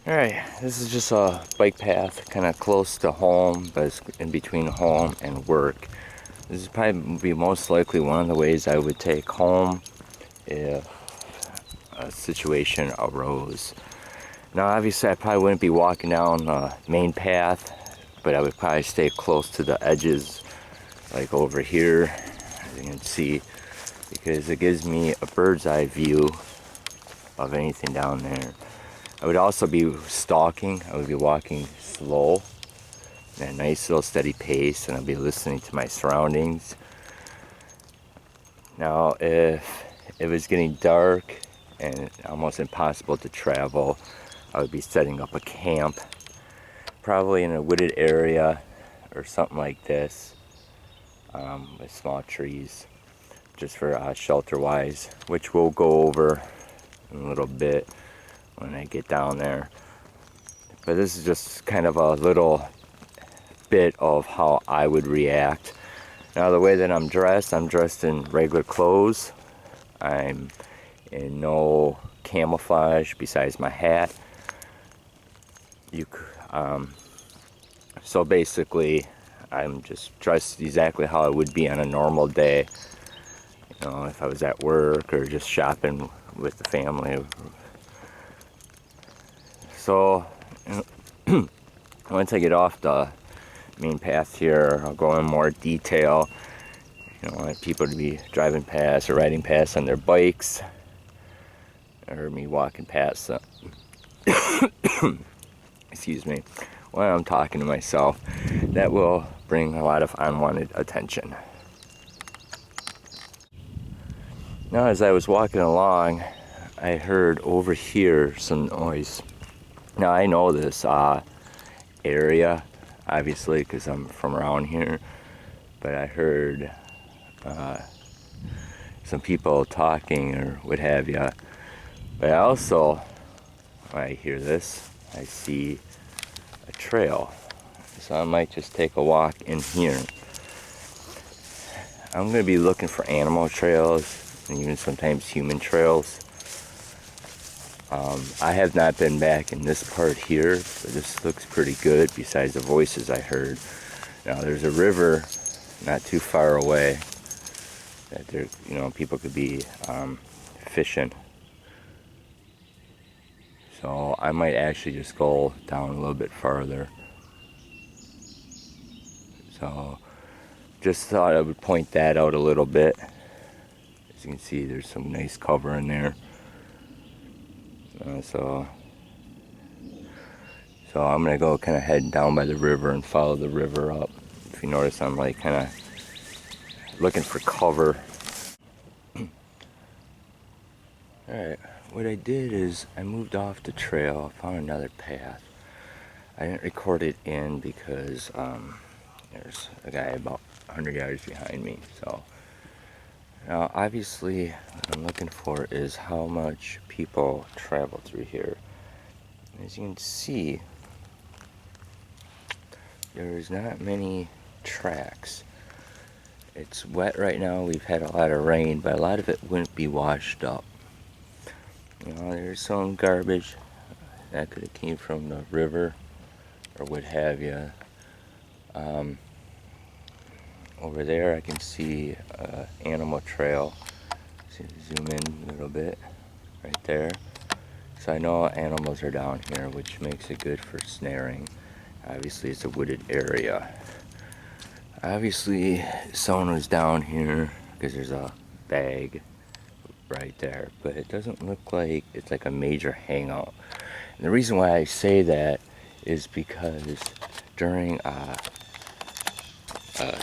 Alright, this is just a bike path kind of close to home, but it's in between home and work. This is probably be most likely one of the ways I would take home if a situation arose. Now obviously I probably wouldn't be walking down the main path, but I would probably stay close to the edges, like over here, as you can see, because it gives me a bird's eye view of anything down there. I would also be stalking. I would be walking slow at a nice little steady pace, and I'd be listening to my surroundings. Now if it was getting dark and almost impossible to travel, I would be setting up a camp, probably in a wooded area or something like this, with small trees, just for shelter wise, which we'll go over in a little bit when I get down there. But this is just kind of a little bit of how I would react. Now the way that I'm dressed in regular clothes. I'm in no camouflage besides my hat. So basically I'm just dressed exactly how I would be on a normal day. You know, if I was at work or just shopping with the family. So once I get off the main path here, I'll go in more detail. You know, I want people to be driving past or riding past on their bikes, or me walking past them. Excuse me, when I'm talking to myself. That will bring a lot of unwanted attention. Now as I was walking along, I heard over here some noise. Now I know this area, obviously, because I'm from around here, but I heard some people talking or what have you. But I also, when I hear this, I see a trail. So I might just take a walk in here. I'm going to be looking for animal trails and even sometimes human trails. I have not been back in this part here, but this looks pretty good besides the voices I heard. Now there's a river not too far away that there, you know, people could be fishing. So I might actually just go down a little bit farther. So just thought I would point that out a little bit. As you can see, there's some nice cover in there. So I'm gonna go kind of head down by the river and follow the river up. If you notice, I'm like kind of looking for cover. Alright, what I did is I moved off the trail, found another path. I didn't record it in because there's a guy about 100 yards behind me. So now obviously what I'm looking for is how much people travel through here. As you can see, there's not many tracks. It's wet right now. We've had a lot of rain, but a lot of it wouldn't be washed up. You know, there's some garbage that could have came from the river or what have you. Over there I can see an animal trail. Zoom in a little bit right there. So I know animals are down here, which makes it good for snaring. Obviously it's a wooded area. Obviously someone was down here because there's a bag right there, but it doesn't look like it's like a major hangout. And the reason why I say that is because during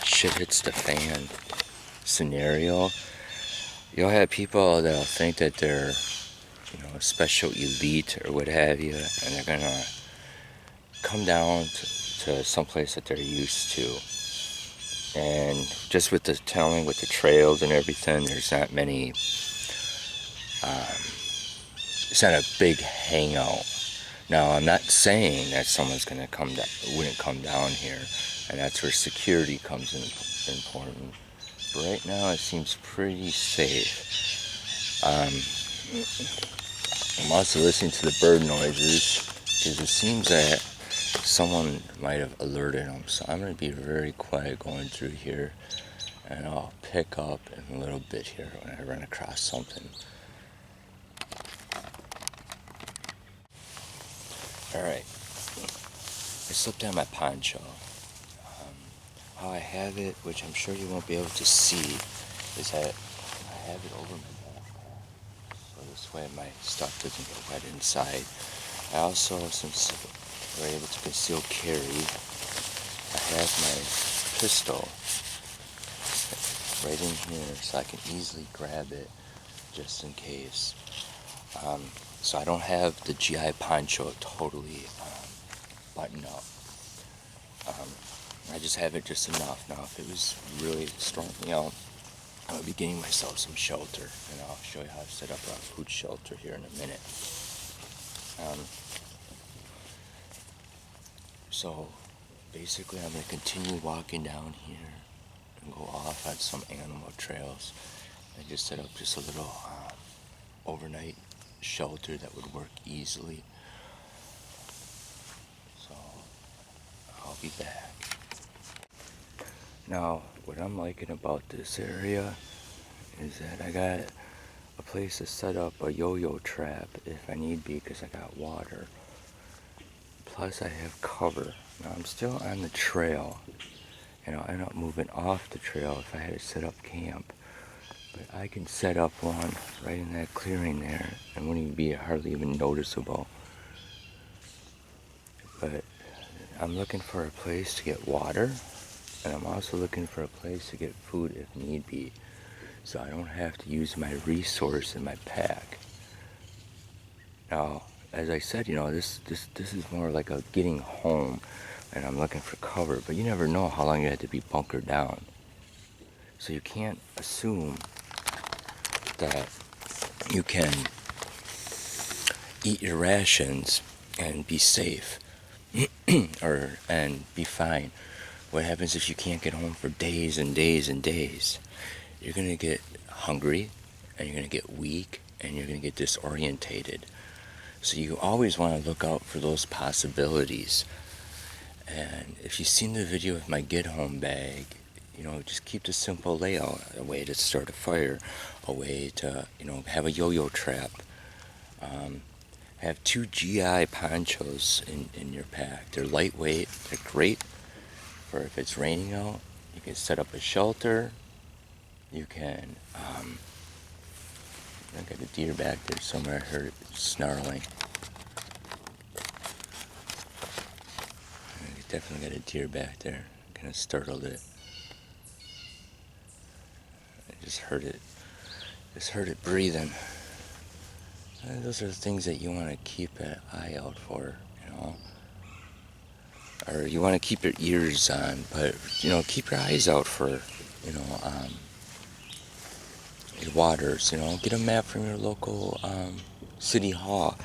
shit hits the fan scenario, you'll have people that'll think that they're, you know, a special elite or what have you, and they're gonna come down to someplace that they're used to. And just with the telling, with the trails and everything, there's not many, it's not a big hangout. Now, I'm not saying that someone's gonna come down, wouldn't come down here, and that's where security comes in important. But right now, it seems pretty safe. I'm also listening to the bird noises. because it seems that someone might have alerted them. So I'm going to be very quiet going through here, and I'll pick up in a little bit here when I run across something. Alright, I slipped on my poncho. How I have it, which I'm sure you won't be able to see, is that I have it over my backpack, so this way my stuff doesn't get wet inside. I also, since we're able to conceal carry, I have my pistol right in here so I can easily grab it just in case. So I don't have the GI poncho totally buttoned up. I just have it just enough. Now if it was really storming out, I would be getting myself some shelter, and I'll show you how to set up a food shelter here in a minute. So basically I'm going to continue walking down here and go off on some animal trails. I just set up just a little overnight shelter that would work easily. So I'll be back. Now what I'm liking about this area is that I got a place to set up a yo-yo trap if I need be, because I got water. Plus I have cover. Now I'm still on the trail, and I'll end up moving off the trail if I had to set up camp. But I can set up one right in that clearing there, and wouldn't even be hardly even noticeable. But I'm looking for a place to get water, and I'm also looking for a place to get food if need be, so I don't have to use my resource in my pack. Now, as I said, this is more like a getting home, and I'm looking for cover, but you never know how long you have to be bunkered down. So you can't assume that you can eat your rations and be safe and be fine. What happens if you can't get home for days and days and days? You're going to get hungry, and you're going to get weak, and you're going to get disorientated. So you always want to look out for those possibilities. And if you've seen the video of my get home bag, just keep the simple layout: a way to start a fire, a way to, have a yo-yo trap. Have 2 GI ponchos in your pack. They're lightweight, they're great for if it's raining out. You can set up a shelter. You can, I got a deer back there somewhere. I heard it snarling. I definitely got a deer back there. Kind of startled it. I just heard it breathing. Those are the things that you want to keep an eye out for, or you want to keep your ears on, but keep your eyes out for, your waters. Get a map from your local city hall,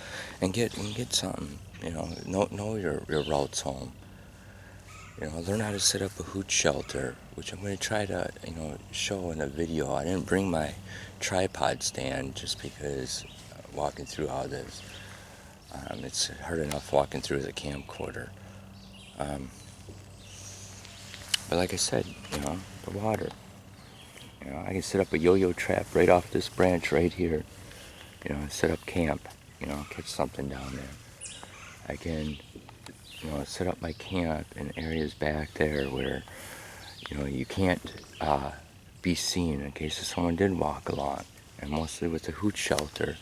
and get something. Know your routes home. Learn how to set up a hoot shelter, which I'm going to try to show in a video. I didn't bring my tripod stand just because walking through all this, it's hard enough walking through the camcorder. But like I said, the water. I can set up a yo-yo trap right off this branch right here. Set up camp. Catch something down there. I can, set up my camp in areas back there where, you can't be seen in case someone did walk along. And mostly with the hoot shelter,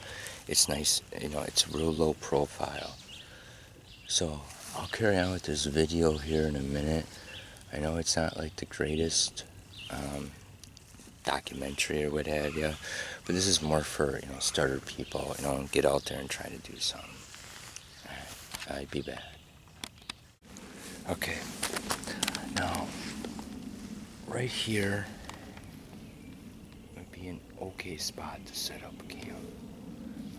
it's nice, it's real low profile. So I'll carry on with this video here in a minute. I know it's not like the greatest documentary or what have you, but this is more for starter people, get out there and try to do something. Alright, I'll be back. Okay, now right here would be an okay spot to set up camp.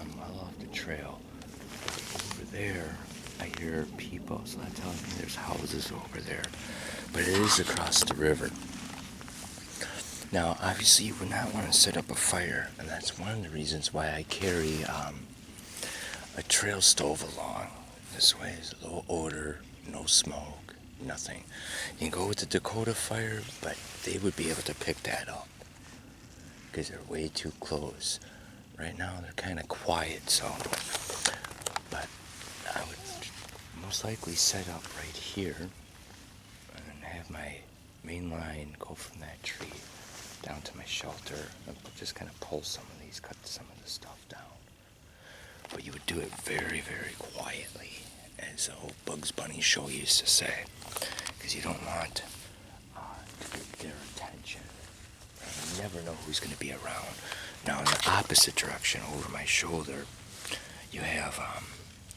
I'm well off the trail. Over there I hear people, so that tells me there's houses over there, but it is across the river. Now, obviously, you would not want to set up a fire, and that's one of the reasons why I carry a trail stove along. This way is low odor, no smoke, nothing. You can go with the Dakota fire, but they would be able to pick that up because they're way too close. Right now they're kind of quiet, so. But I would most likely set up right here and have my main line go from that tree down to my shelter and just kind of pull some of these, cut some of the stuff down. But you would do it very, very quietly, as old Bugs Bunny show used to say, because you don't want to get their attention. You never know who's going to be around. Now, in the opposite direction, over my shoulder, you have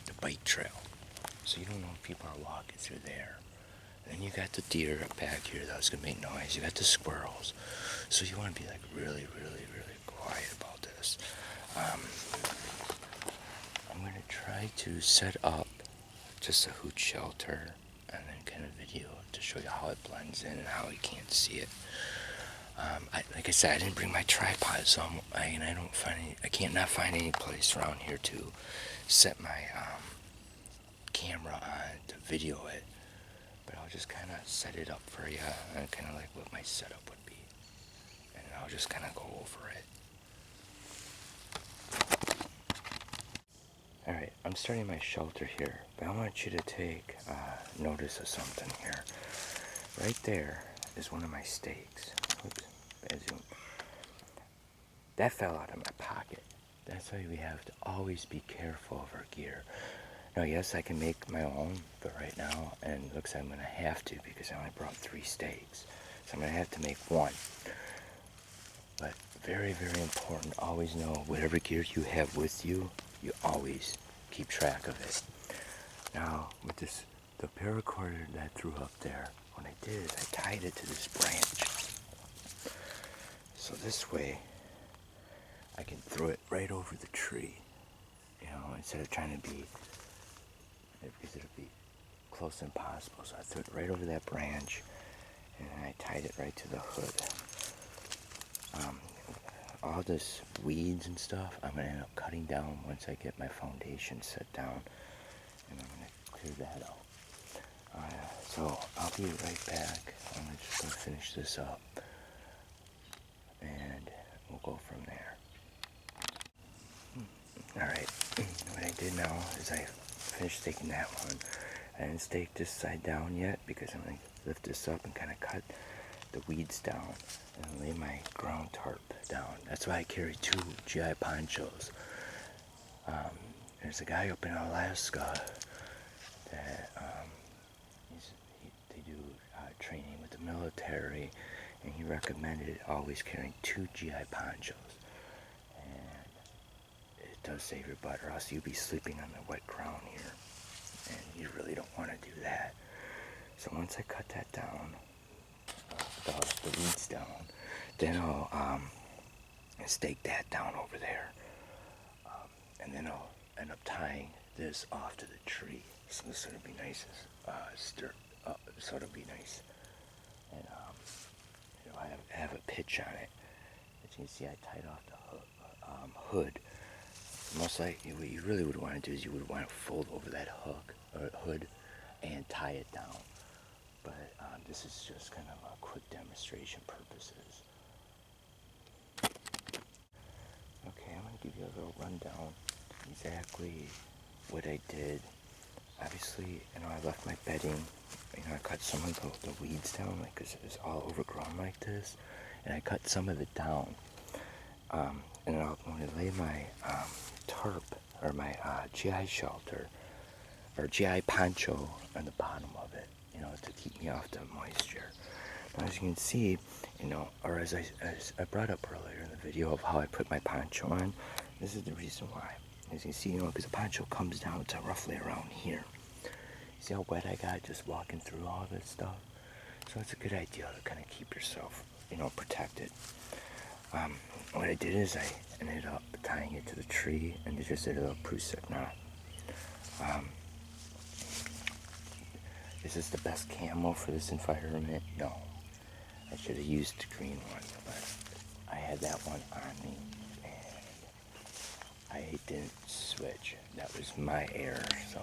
the bike trail. So you don't know if people are walking through there. And then you got the deer up back here that's going to make noise. You got the squirrels. So you want to be like really, really, really quiet about this. I'm going to try to set up just a hoot shelter and then kind of video to show you how it blends in and how you can't see it. Like I said, I didn't bring my tripod, so I can't not find any place around here to set my camera on to video it. But I'll just kind of set it up for you and kind of like what my setup would be. And I'll just kind of go over it. Alright, I'm starting my shelter here, but I want you to take notice of something here. Right there is one of my stakes. Oops, bad zoom. That fell out of my pocket. That's why we have to always be careful of our gear. Now, yes, I can make my own, but right now, and it looks like I'm going to have to because I only brought 3 stakes. So I'm going to have to make 1. But very, very important, always know whatever gear you have with you, you always keep track of it. Now, with this, the paracord that I threw up there, what I did is I tied it to this branch. So this way, I can throw it right over the tree, you know, instead of trying to be, because it'll be close and possible. So I threw it right over that branch, and then I tied it right to the hood. All this weeds and stuff, I'm going to end up cutting down once I get my foundation set down, and I'm going to clear that out. So I'll be right back. I'm just going to finish this up, and we'll go from there. Alright, what I did now is I finished staking that one. I didn't stake this side down yet because I'm going to lift this up and kind of cut the weeds down and lay my ground tarp down. That's why I carry 2 GI ponchos. There's a guy up in Alaska that they do training with the military, and he recommended always carrying 2 GI ponchos. And it does save your butt, or else you'll be sleeping on the wet ground here, and you really don't want to do that. So once I cut that down, the weeds down, then I'll stake that down over there, and then I'll end up tying this off to the tree. So this sort of be nice, sort of be nice, and you know, I have a pitch on it. As you can see, I tied off the hood. Most likely, what you really would want to do is you would want to fold over that hood and tie it down. But this is just kind of a quick demonstration purposes. Okay, I'm going to give you a little rundown exactly what I did. Obviously, you know, I left my bedding, you know, I cut some of the weeds down, like, because it was all overgrown like this, and I cut some of it down. And then I'm going to lay my tarp, or my GI shelter, or GI poncho on the bottom of it, you know, to keep me off the moisture. Now, as you can see, you know, or as I brought up earlier in the video of how I put my poncho on, this is the reason why. As you can see, you know, because the poncho comes down to roughly around here. See how wet I got just walking through all this stuff? So it's a good idea to kind of keep yourself, you know, protected. What I did is I ended up tying it to the tree and just did a little prusik knot. Is this the best camo for this environment? No. I should have used the green one, but I had that one on me, and I didn't switch. That was my error, so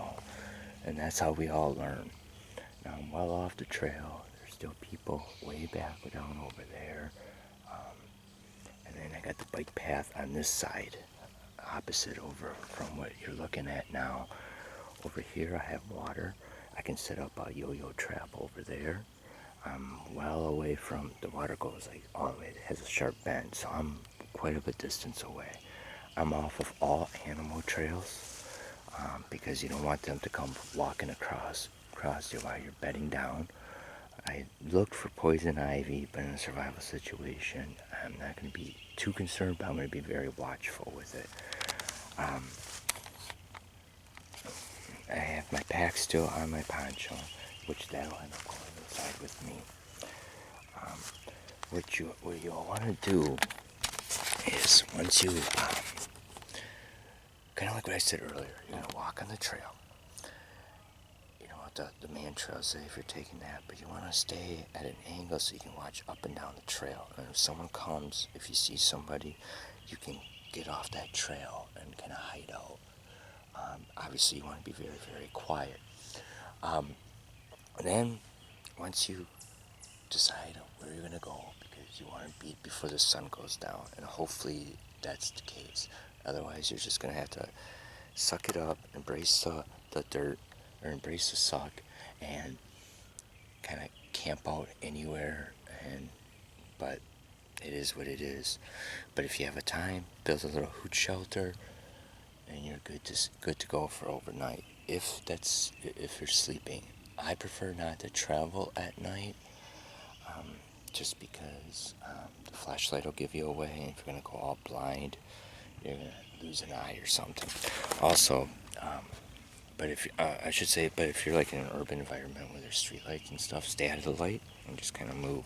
And that's how we all learn. Now I'm well off the trail. There's still people way back down over there. And then I got the bike path on this side, opposite over from what you're looking at now. Over here I have water. I can set up a yo-yo trap over there. I'm well away from, the water goes like all the way, it has a sharp bend, so I'm quite a bit distance away. I'm off of all animal trails because you don't want them to come walking across you while you're bedding down. I looked for poison ivy, but in a survival situation, I'm not going to be too concerned, but I'm going to be very watchful with it. I have my pack still on my poncho, which that'll end up going inside with me. What you'll want to do is once you, kind of like what I said earlier, you're going to walk on the trail. You know, the man trail, say if you're taking that, but you want to stay at an angle so you can watch up and down the trail. And if someone comes, if you see somebody, you can get off that trail and kind of hide out. Obviously, you want to be very, very quiet. Then, once you decide where you're going to go, because you want to be before the sun goes down, and hopefully that's the case. Otherwise, you're just going to have to suck it up, embrace the dirt, or embrace the suck, and kind of camp out anywhere. But it is what it is. But if you have a time, build a little hoot shelter, and you're good to go for overnight. If you're sleeping, I prefer not to travel at night, just because the flashlight will give you away, and if you're gonna go all blind, you're gonna lose an eye or something. Also, but if you're like in an urban environment where there's streetlights and stuff, stay out of the light and just kind of move.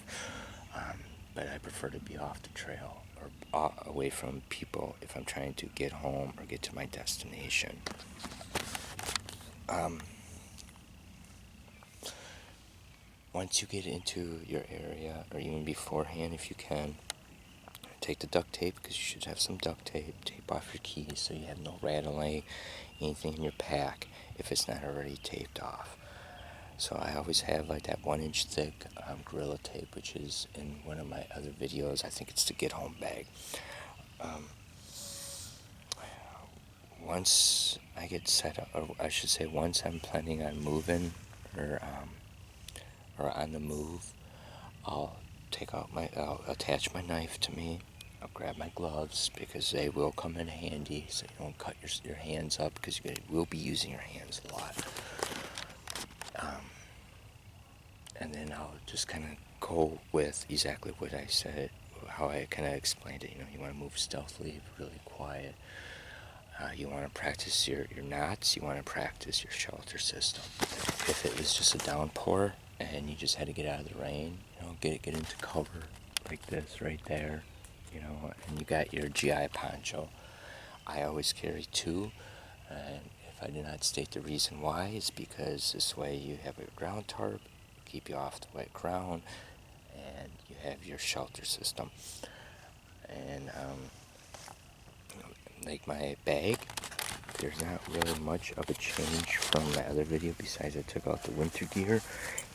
But I prefer to be off the trail or away from people if I'm trying to get home or get to my destination. Once you get into your area, or even beforehand if you can, take the duct tape, because you should have some duct tape. Tape off your keys so you have no rattling, anything in your pack if it's not already taped off. So I always have like that 1-inch thick Gorilla Tape, which is in one of my other videos. I think it's the Get Home bag. Once I get set up, or I should say once I'm planning on moving or on the move, I'll attach my knife to me. I'll grab my gloves because they will come in handy, so you don't cut your hands up, because you will be using your hands a lot. And then I'll just kind of go with exactly what I said, how I kind of explained it. You know, you want to move stealthily, really quiet. You want to practice your knots. You want to practice your shelter system. If it was just a downpour and you just had to get out of the rain, you know, get into cover like this right there, you know, and you got your GI poncho. I always carry two, and if I do not state the reason why, it's because this way you have a ground tarp, keep you off the wet ground, and you have your shelter system. And like my bag, there's not really much of a change from my other video, besides I took out the winter gear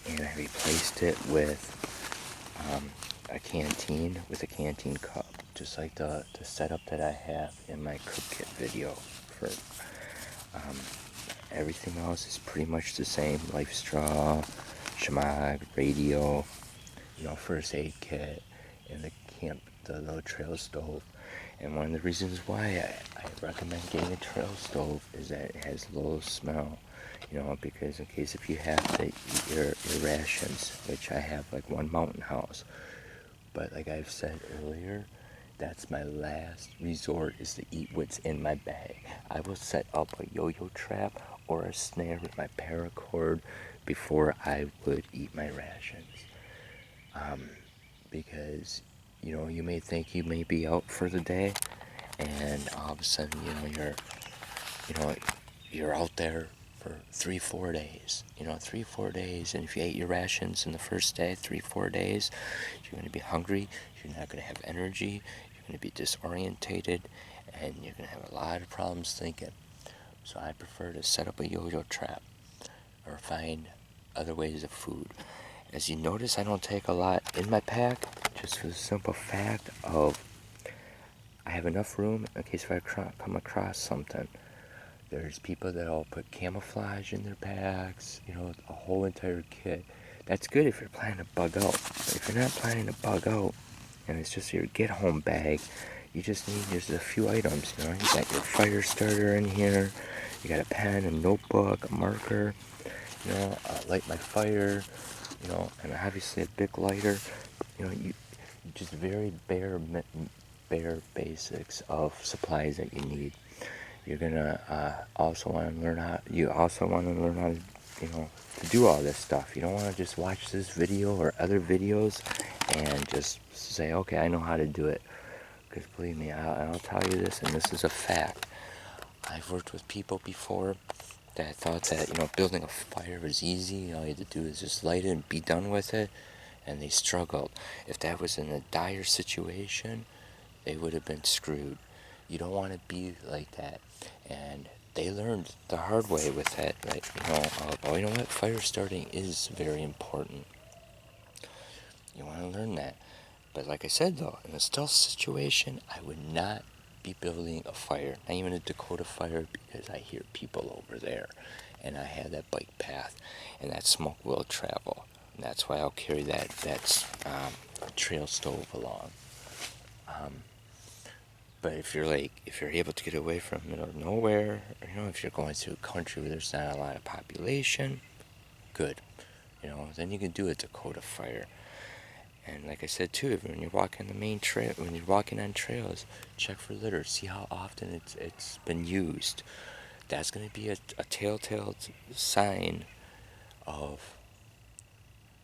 and I replaced it with a canteen cup, just like the setup that I have in my cook kit video. For everything else is pretty much the same: life straw, shamag, radio, you know, first aid kit, and the little trail stove. And one of the reasons why I recommend getting a trail stove is that it has low smell, you know, because in case if you have to eat your rations, which I have like one mountain house, but like I've said earlier, that's my last resort, is to eat what's in my bag. I will set up a yo-yo trap or a snare with my paracord before I would eat my rations. Because, you know, you may think you may be out for the day, and all of a sudden, you're out there for 3-4 days. You know, 3-4 days, and if you ate your rations in the first day, 3-4 days, you're going to be hungry. You're not going to have energy. You're going to be disorientated, and you're going to have a lot of problems thinking. So I prefer to set up a yo-yo trap. or find other ways of food. As you notice, I don't take a lot in my pack, just for the simple fact of I have enough room in case if I come across something. There's people that'll put camouflage in their packs, a whole entire kit. That's good if you're planning to bug out. But if you're not planning to bug out, and it's just your get-home bag, you just need just a few items. You got your fire starter in here. You got a pen, a notebook, a marker. Light my fire. And obviously a big lighter. You just very bare basics of supplies that you need. You're gonna also want to learn how. You also want to learn how to do all this stuff. You don't want to just watch this video or other videos and just say, okay, I know how to do it. Because believe me, I'll tell you this, and this is a fact. I've worked with people before that thought that building a fire was easy. All you had to do is just light it and be done with it, and they struggled. If that was in a dire situation, they would have been screwed. You don't want to be like that. And they learned the hard way with that. You know what? Fire starting is very important. You want to learn that. But like I said, though, in a stealth situation, I would not be building a fire. Not even a Dakota fire, because I hear people over there. And I have that bike path, and that smoke will travel. And that's why I'll carry that trail stove along. But if you're able to get away from the middle of nowhere, or, if you're going through a country where there's not a lot of population, good. Then you can do a Dakota fire. And like I said too, when you're walking the main trail, when you're walking on trails, check for litter. See how often it's been used. That's going to be a telltale sign of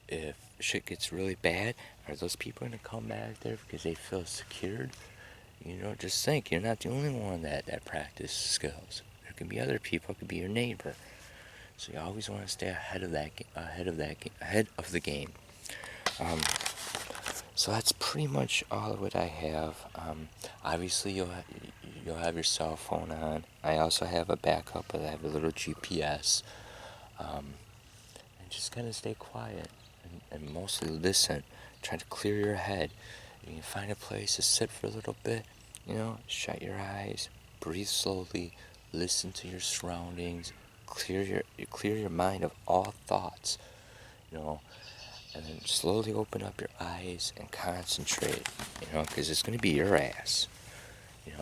if shit gets really bad. Are those people going to come back there because they feel secured? Just think, you're not the only one that practice skills. There can be other people. It could be your neighbor. So you always want to stay ahead of the game. So that's pretty much all of what I have. Obviously, you'll have your cell phone on. I also have a backup, but I have a little GPS. And just kind of stay quiet and mostly listen. Try to clear your head. You can find a place to sit for a little bit. Shut your eyes, breathe slowly, listen to your surroundings, clear your mind of all thoughts. And then slowly open up your eyes and concentrate, because it's going to be your ass,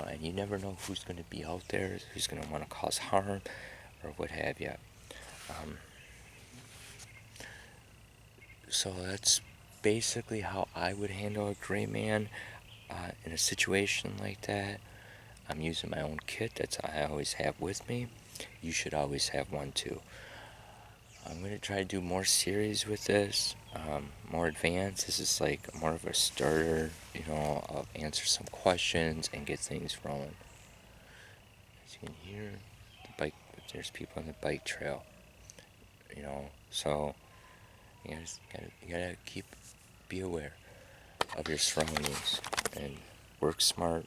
and you never know who's going to be out there, who's going to want to cause harm, or what have you. So that's basically how I would handle a gray man in a situation like that. I'm using my own kit I always have with me. You should always have one too. I'm going to try to do more series with this, more advanced. This is like more of a starter, I'll answer some questions and get things rolling. As you can hear, there's people on the bike trail, so you gotta be aware of your surroundings and work smart,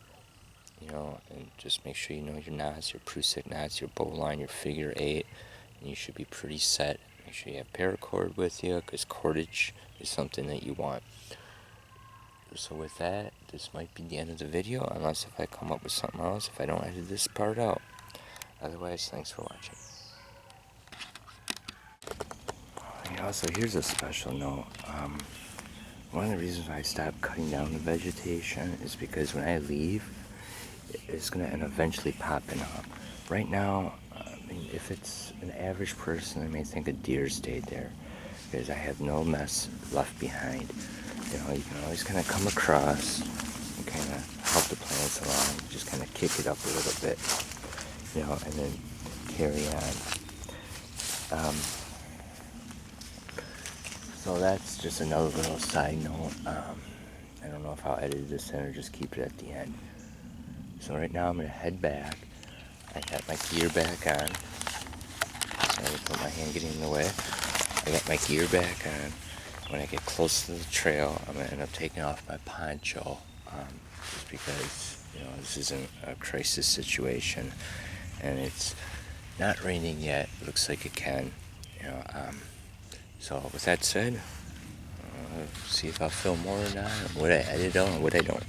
and just make sure you know your knots, your prusik knots, your bowline, your figure 8, and you should be pretty set. Make sure you have paracord with you, because cordage is something that you want. So with that, this might be the end of the video, unless if I come up with something else, if I don't edit this part out. Otherwise, thanks for watching. So here's a special note. One of the reasons why I stopped cutting down the vegetation is because when I leave, it's going to end up eventually popping up. Right now, if it's an average person, they may think a deer stayed there, because I have no mess left behind. You can always kind of come across and kind of help the plants along, just kind of kick it up a little bit, and then carry on. So that's just another little side note. I don't know if I'll edit this in or just keep it at the end. So right now I'm going to head back. I got my gear back on. Sorry to put my hand getting in the way. I got my gear back on. When I get close to the trail, I'm going to end up taking off my poncho, just because, this isn't a crisis situation. And it's not raining yet. It looks like it can. You know, so with that said, see if I film more or not, what I edit on, what I don't.